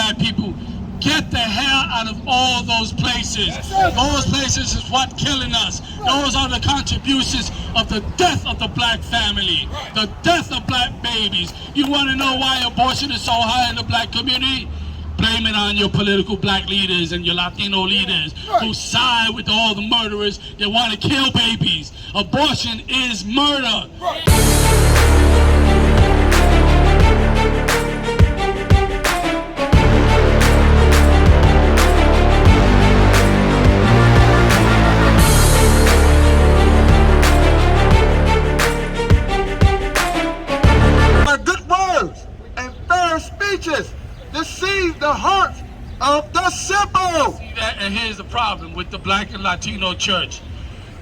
black people, get the hell out of all those places. Those places is what killing us. Those are the contributions of the death of the black family, the death of black babies. You want to know why abortion is so high in the black community? Blame it on your political black leaders and your Latino leaders who side with all the murderers that want to kill babies. Abortion is murder. Deceive the hearts of the simple. See that, and here's the problem with the black and Latino church.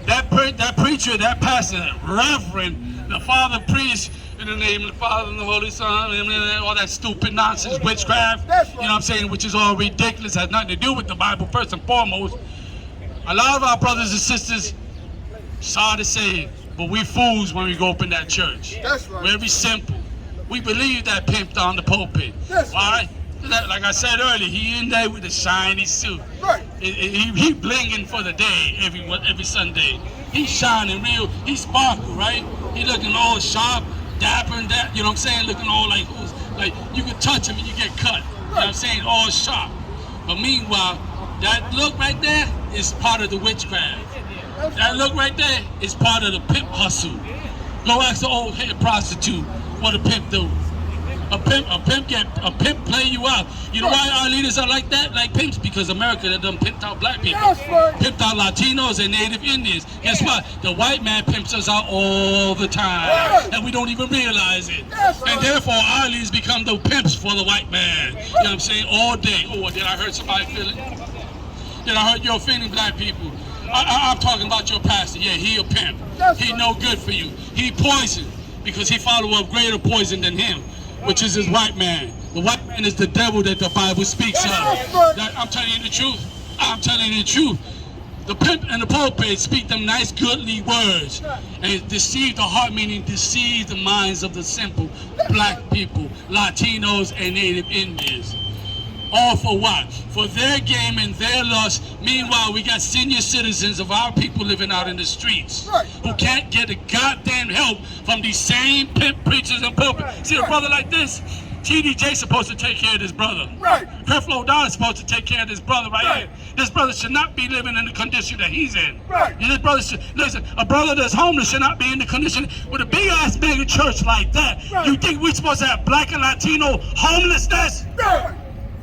That preacher, that pastor, reverend, the father priest, in the name of the Father and the Holy Son, and all that stupid nonsense, witchcraft, you know what I'm saying, which is all ridiculous, has nothing to do with the Bible first and foremost. A lot of our brothers and sisters, sorry to say it, but we fools when we go up in that church. That's right. Very simple. We believe that pimped on the pulpit. That's why? Like I said earlier, he in there with a shiny suit. Right. He blinging for the day every Sunday. He's shining real. He sparkle, right? He looking all sharp, dapper and that. You know what I'm saying? Looking all like you can touch him and you get cut. You know what I'm saying? All sharp. But meanwhile, that look right there is part of the witchcraft. That look right there is part of the pimp hustle. Go ask the old head prostitute what a pimp do. A pimp play you out. You know why our leaders are like that, like pimps? Because America done pimped out black people, pimped out Latinos and Native Indians. Guess what? The white man pimps us out all the time, and we don't even realize it. And therefore, our leaders become the pimps for the white man. You know what I'm saying? All day. Oh, did I hurt somebody feeling? Did I hurt your feeling, black people? I'm talking about your pastor. Yeah, he a pimp. He no good for you. He poison because he follow up greater poison than him, which is his white man. The white man is the devil that the Bible speaks of. I'm telling you the truth. I'm telling you the truth. The pimp and the pulpit speak them nice, goodly words and deceive the heart, meaning deceive the minds of the simple black people, Latinos and Native Indians. All for what? For their game and their lust. Meanwhile, we got senior citizens of our people living out in the streets who can't get a goddamn help from these same pimp preachers and pulpits. See a brother like this? TDJ's supposed to take care of this brother. Creflo Dollar's supposed to take care of this brother here. This brother should not be living in the condition that he's in. This brother should, listen, a brother that's homeless should not be in the condition with a big ass mega church like that. You think we're supposed to have black and Latino homelessness?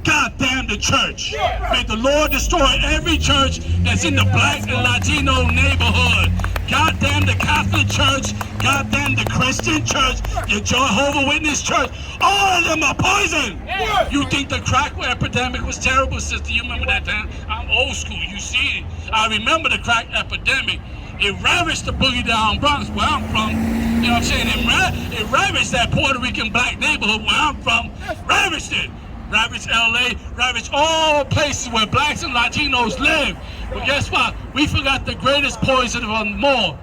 God damn the church. May the Lord destroy every church that's in the black and Latino neighborhood. God damn the Catholic Church. God damn the Christian Church. The Jehovah's Witness Church. All of them are poison. You think the crack epidemic was terrible, sister? You remember that time? I'm old school. You see it. I remember the crack epidemic. It ravaged the boogie down Bronx, where I'm from. You know what I'm saying? It ravaged that Puerto Rican black neighborhood where I'm from. Ravaged it. Ravaged LA, ravaged all places where blacks and Latinos live. But guess what? We forgot the greatest poison of them all.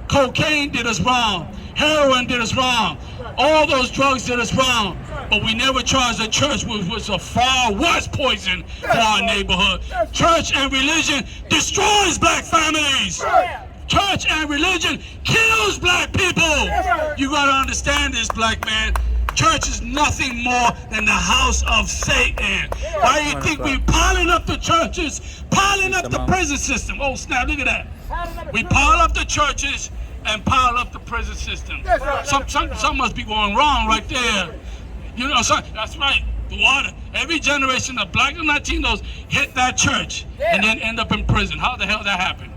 Cocaine did us wrong. Heroin did us wrong. All those drugs did us wrong. But we never charged the church, which was a far worse poison for our neighborhood. Church and religion destroys black families. Church and religion kills black people. You gotta understand this, black man. Church is nothing more than the house of Satan. Why do you think we piling up the churches, piling up the prison system? Oh snap, look at that. We pile up the churches and pile up the prison system. Some must be going wrong right there. You know, that's right. The water. Every generation of black and Latinos hit that church and then end up in prison. How the hell that happened?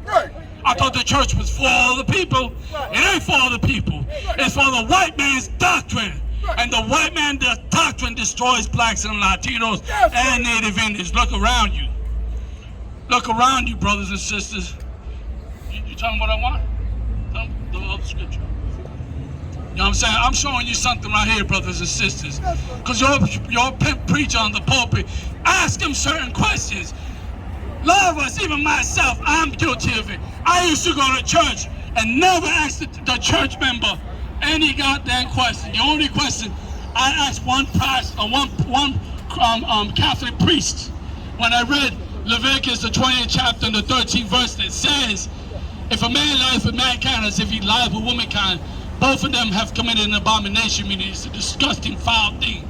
I thought the church was for all the people. It ain't for all the people. It's for the white man's doctrine. And the white man doctrine destroys blacks and Latinos and Native Indians. Look around you. Look around you, brothers and sisters. You tell them what I want? Tell them the other scripture. You know what I'm saying? I'm showing you something right here, brothers and sisters. Because your pimp preacher on the pulpit, ask him certain questions. Love us, even myself, I'm guilty of it. I used to go to church and never ask the church member any goddamn question. The only question I asked one Catholic priest when I read Leviticus, the 20th chapter and the 13th verse that says, if a man lies with mankind as if he lies with womankind, both of them have committed an abomination, meaning it's a disgusting, foul thing.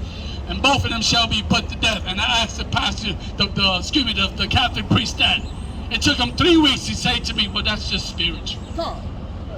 And both of them shall be put to death. And I asked the pastor, the Catholic priest that. It took him 3 weeks to say to me, well, that's just spiritual.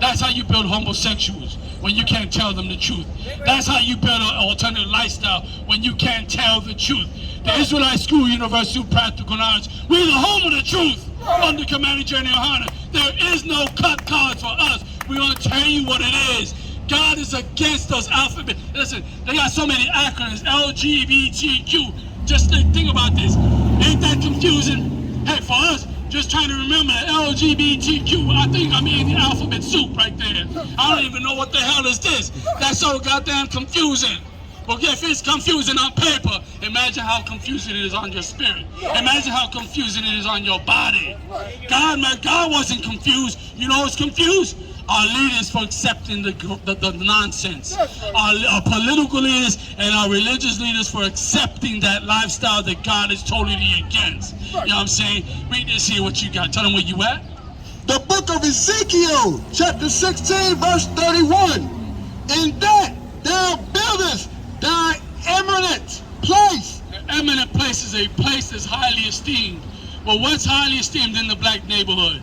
That's how you build homosexuals, when you can't tell them the truth. That's how you build an alternative lifestyle, when you can't tell the truth. The Israelite School, University of Practical Knowledge, we're the home of the truth under Commanding General Hunter. There is no cut cards for us. We're going to tell you what it is. God is against those alphabet. Listen, they got so many acronyms, LGBTQ. Just think about this. Ain't that confusing? Hey, for us, just trying to remember LGBTQ, I think I'm eating the alphabet soup right there. I don't even know what the hell is this. That's so goddamn confusing. But if it's confusing on paper, imagine how confusing it is on your spirit. Imagine how confusing it is on your body. God wasn't confused. You know what's confused? Our leaders for accepting the nonsense. Our political leaders and our religious leaders for accepting that lifestyle that God is totally against. You know what I'm saying? Read this here, what you got. Tell them where you at. The book of Ezekiel, chapter 16, verse 31. In that thou buildest thy eminent place. An eminent place is a place that's highly esteemed. Well, what's highly esteemed in the black neighborhood?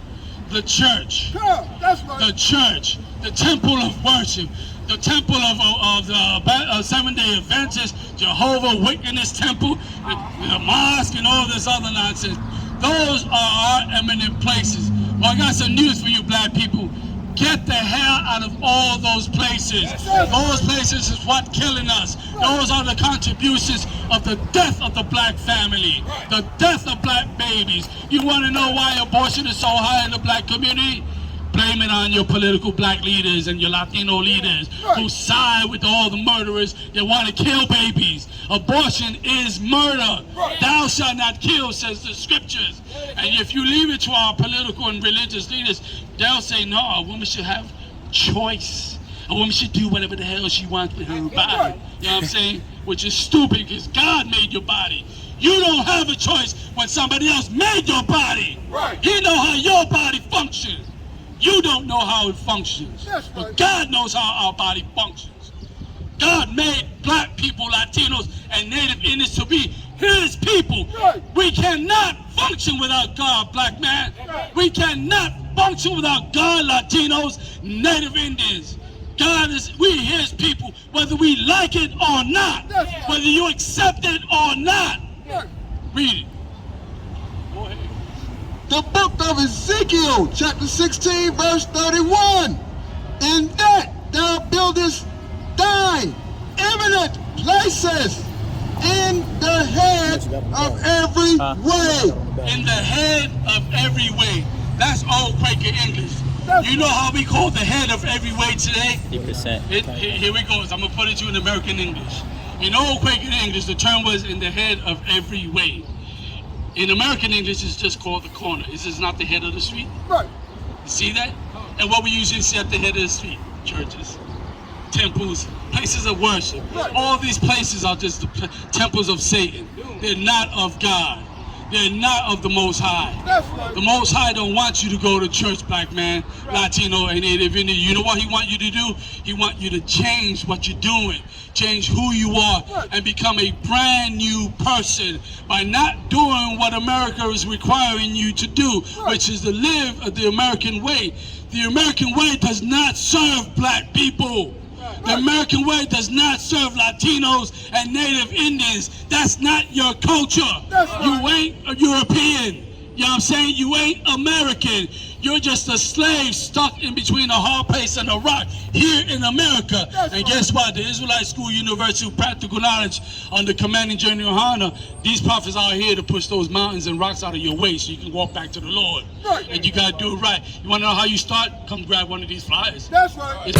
The church. That's right. The church. The temple of worship. The temple of the Seventh-day Adventists, Jehovah Witness temple, the mosque, and all this other nonsense. Those are our eminent places. Well, I got some news for you black people. Get the hell out of all those places. Those places is what killing us. Those are the contributions of the death of the black family, the death of black babies. You want to know why abortion is so high in the black community? Blame it on your political black leaders and your Latino leaders who side with all the murderers that want to kill babies. Abortion is murder. Thou shalt not kill, says the scriptures. And if you leave it to our political and religious leaders, they'll say, no, a woman should have choice. A woman should do whatever the hell she wants with her body. You know what I'm saying? Which is stupid because God made your body. You don't have a choice when somebody else made your body. He knows how your body functions. You don't know how it functions, but God knows how our body functions. God made black people, Latinos, and Native Indians to be His people. We cannot function without God, black man. We cannot function without God, Latinos, Native Indians. We His people, whether we like it or not, whether you accept it or not. Read it. Go ahead. The book of Ezekiel, chapter 16, verse 31. In that thou buildest thy eminent places in the head of every way. In the head of every way. That's old Quaker English. You know how we call the head of every way today? 50%. Here we go. I'm going to put it to you in American English. In old Quaker English, the term was in the head of every way. In American English, it's just called the corner. This is not the head of the street. You see that? And what we usually see at the head of the street? Churches, temples, places of worship. All these places are just the temples of Satan. They're not of God. They're not of the Most High. The Most High don't want you to go to church, black man, Latino, and Native Indian. You know what He want you to do? He want you to change what you're doing, change who you are, and become a brand new person by not doing what America is requiring you to do, which is to live the American way. The American way does not serve black people. The American way does not serve Latinos and Native Indians. That's not your culture. You ain't a European. You know what I'm saying? You ain't American. You're just a slave stuck in between a hard place and a rock here in America. And guess what? The Israelite School, University of Practical Knowledge, under Commanding General Hunter, these prophets are here to push those mountains and rocks out of your way so you can walk back to the Lord. And you got to do it right. You want to know how you start? Come grab one of these flyers. That's right.